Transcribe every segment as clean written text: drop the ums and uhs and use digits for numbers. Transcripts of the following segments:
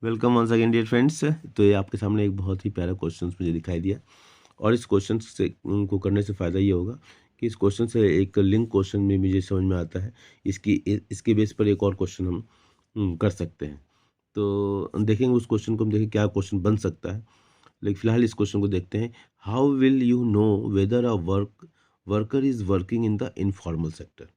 Welcome once again dear friends. तो ये आपके सामने एक बहुत ही प्यारा क्वेश्चन मुझे दिखाई दिया और इस क्वेश्चन से को करने से फ़ायदा ये होगा कि इस क्वेश्चन से एक लिंक क्वेश्चन में मुझे समझ में आता है। इसके बेस पर एक और क्वेश्चन हम कर सकते हैं। तो देखेंगे उस क्वेश्चन को, हम देखें क्या क्वेश्चन बन सकता है। लेकिन फिलहाल इस क्वेश्चन को देखते हैं। How will you know whether a worker is working in the informal sector.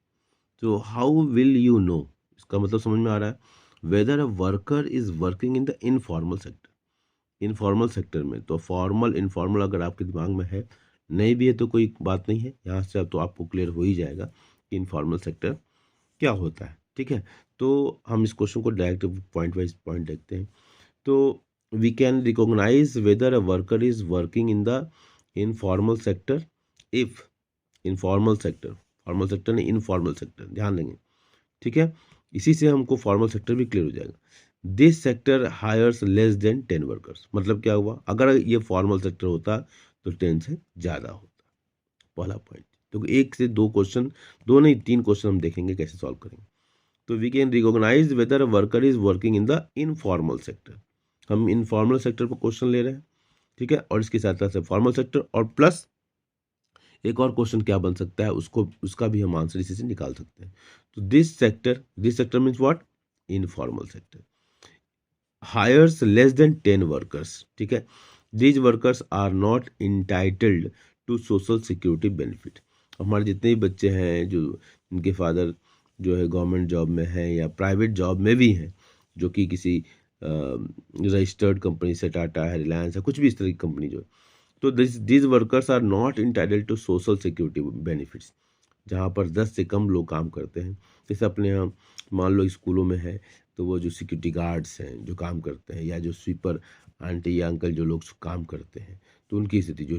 तो हाउ विल यू नो, इसका मतलब समझ में आ रहा है, weather a worker is working in the informal sector. Informal sector में तो फॉर्मल इनफॉर्मल अगर आपके दिमाग में है, नहीं भी है तो कोई बात नहीं है, यहाँ से अब तो आपको क्लियर हो ही जाएगा कि इनफॉर्मल सेक्टर क्या होता है। ठीक है, तो हम इस क्वेश्चन को डायरेक्ट पॉइंट वाइज पॉइंट देखते हैं। तो we can recognize whether a worker is working in the informal sector if informal sector, formal sector नहीं इनफॉर्मल सेक्टर, ध्यान देंगे। ठीक है, इसी से हमको फॉर्मल सेक्टर भी क्लियर हो जाएगा। This sector hires less than 10 workers, मतलब क्या हुआ, अगर ये फॉर्मल सेक्टर होता तो 10 से ज़्यादा होता। पहला पॉइंट। तो एक से दो क्वेश्चन, दो नहीं तीन क्वेश्चन हम देखेंगे कैसे सॉल्व करेंगे। तो we can recognize whether a worker is working in the informal sector. हम इनफॉर्मल सेक्टर पर क्वेश्चन ले रहे हैं। ठीक है, और इसके साथ साथ फॉर्मल सेक्टर और प्लस एक और क्वेश्चन क्या बन सकता है, उसको उसका भी हम आंसर इसी से निकाल सकते हैं। तो this sector means what, informal sector hires less than 10 workers. ठीक है, these workers are not entitled to social security benefit. हमारे जितने भी बच्चे हैं जो इनके फादर जो है गवर्नमेंट जॉब में है या प्राइवेट जॉब में भी हैं, जो कि किसी रजिस्टर्ड कंपनी से, टाटा है, रिलायंस है, कुछ भी इस तरह की कंपनी जो है, तो this workers are not entitled to social security benefits. जहाँ पर 10 से कम लोग काम करते हैं, जैसे अपने यहाँ मान लो स्कूलों में है, तो वो जो सिक्योरिटी गार्ड्स हैं जो काम करते हैं, या जो स्वीपर आंटी या अंकल जो लोग काम करते हैं, तो उनकी स्थिति जो,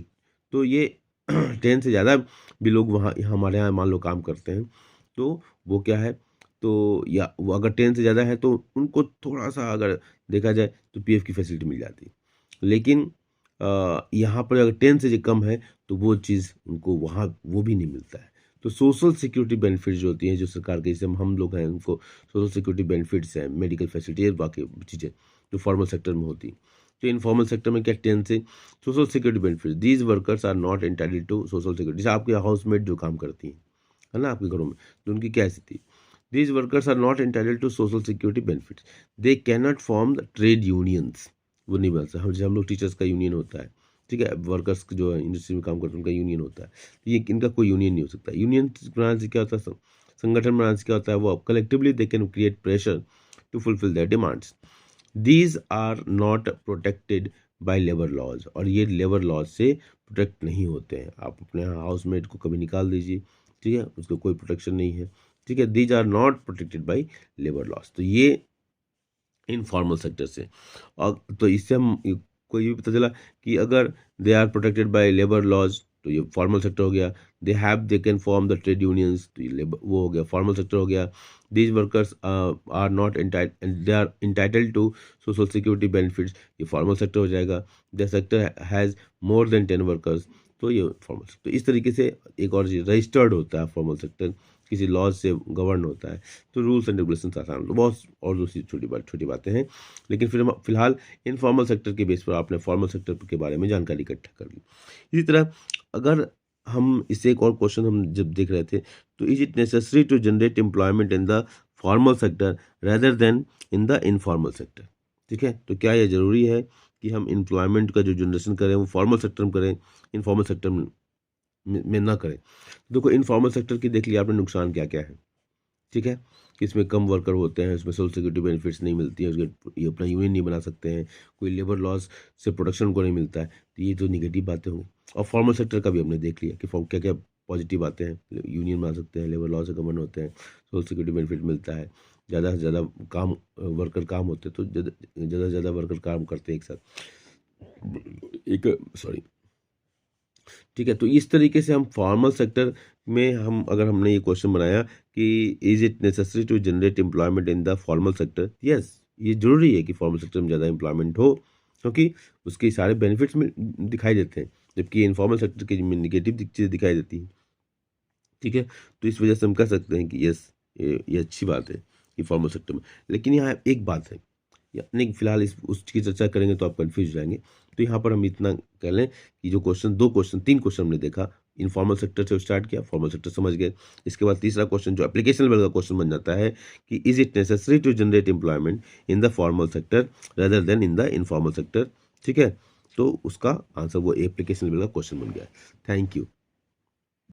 तो ये 10 से ज़्यादा भी लोग वहाँ हमारे यहाँ मान लो काम करते हैं, तो वो क्या है, तो या वो अगर 10 से ज़्यादा है तो उनको थोड़ा सा अगर देखा जाए तो पीएफ की फैसिलिटी मिल जाती है। लेकिन यहाँ पर अगर 10 से कम है तो वो चीज़ उनको वहाँ वो भी नहीं मिलता है। तो सोशल सिक्योरिटी बेनिफिट्स जो होती हैं, जो सरकार के, जैसे हम लोग हैं उनको सोशल सिक्योरिटी बेनिफिट्स हैं, मेडिकल फैसिलिटी है, बाकी चीज़ें जो फॉर्मल सेक्टर में होती हैं। तो इनफॉर्मल सेक्टर में क्या 10 से social security benefit, these workers are not entitled to social security. जैसे आपके हाउसमेट जो काम करती हैं, है ना, आपके घरों में, तो उनकी क्या स्थिति, these workers are not entitled to social security benefits, they can not form the trade unions. वो नहीं बन सकता। जैसे हम लोग टीचर्स का यूनियन होता है, ठीक है, वर्कर्स जो इंडस्ट्री में काम करते हैं उनका यूनियन होता है, तो ये इनका कोई यूनियन नहीं हो सकता। यूनियन बनाने से क्या होता है, संगठन बनाने से क्या होता है, वो collectively they can create pressure to fulfil their demands. These are not protected by labour laws, और ये लेबर लॉज से प्रोटेक्ट नहीं होते हैं। आप अपने हाउसमेट को कभी निकाल दीजिए, ठीक है, उसको कोई प्रोटेक्शन नहीं है। ठीक है, these are not protected by labour laws. तो ये इनफॉर्मल सेक्टर से, और तो इससे हम कोई भी पता चला कि अगर they are protected by labour laws तो ये फॉर्मल सेक्टर हो गया। They can form the trade unions, तो ये लेबर वो हो गया, फॉर्मल सेक्टर हो गया। These workers are not they are entitled to social security benefits, ये फॉर्मल सेक्टर हो जाएगा। The sector has more than 10 workers, तो ये फॉर्मल सेक्टर। तो इस तरीके से एक और चीज़, रजिस्टर्ड होता है फॉर्मल सेक्टर, किसी लॉज से गवर्न होता है, तो रूल्स एंड रेगुलेशंस आसान, तो बहुत और दूसरी छोटी बातें हैं। लेकिन फिर हम फिलहाल इनफॉर्मल सेक्टर के बेस पर आपने फॉर्मल सेक्टर के बारे में जानकारी इकट्ठा कर ली। इसी तरह अगर हम इससे एक और क्वेश्चन हम जब देख रहे थे, तो is it necessary to generate employment in the formal sector rather than in the informal sector. ठीक है, तो क्या यह ज़रूरी है कि हम एम्प्लॉयमेंट का जो जनरेशन करें वो फॉर्मल सेक्टर में करें, इनफॉर्मल सेक्टर में ना करें। देखो इनफॉर्मल सेक्टर की देख लिया आपने नुकसान क्या क्या है। ठीक है, कि इसमें कम वर्कर होते हैं, इसमें सोशल सिक्योरिटी बेनिफिट्स नहीं मिलती है, उसके ये अपना यूनियन नहीं बना सकते हैं, कोई लेबर लॉस से प्रोटेक्शन को नहीं मिलता है, तो ये तो निगेटिव बातें होंगी। और फॉर्मल सेक्टर का भी हमने देख लिया कि क्या क्या पॉजिटिव बातें हैं, यूनियन बना सकते हैं, लेबर लॉ से गवर्न होते हैं, सोशल सिक्योरिटी बेनिफिट मिलता है, ज़्यादा से ज़्यादा काम वर्कर काम होते हैं, तो ज़्यादा से ज़्यादा वर्कर काम करते हैं एक साथ, एक सॉरी। ठीक है, तो इस तरीके से हम फॉर्मल सेक्टर में हम अगर हमने ये क्वेश्चन बनाया कि is it necessary to generate employment in the formal sector, yes, ये जरूरी है कि फॉर्मल सेक्टर में ज़्यादा एम्प्लॉयमेंट हो, क्योंकि उसके सारे बेनिफिट्स में दिखाई देते हैं, जबकि इनफॉर्मल सेक्टर के में निगेटिव चीज़ें दिखाई देती हैं। ठीक है, तो इस वजह से हम कह सकते हैं कि यस, ये अच्छी बात है कि फॉर्मल सेक्टर में। लेकिन यहाँ एक बात है यानी फिलहाल इस उसकी चर्चा करेंगे तो आप कन्फ्यूज हो जाएंगे। तो यहाँ पर हम इतना कह लें कि जो क्वेश्चन 2 क्वेश्चन 3 क्वेश्चन हमने देखा, इनफॉर्मल सेक्टर से स्टार्ट किया, फॉर्मल सेक्टर समझ गए। इसके बाद तीसरा क्वेश्चन जो एप्लीकेशन लेवल का क्वेश्चन बन जाता है कि is it necessary to generate employment in the formal sector rather than in the informal sector. ठीक है, तो उसका आंसर वो एप्लीकेशन लेवल का क्वेश्चन बन गया। Thank you.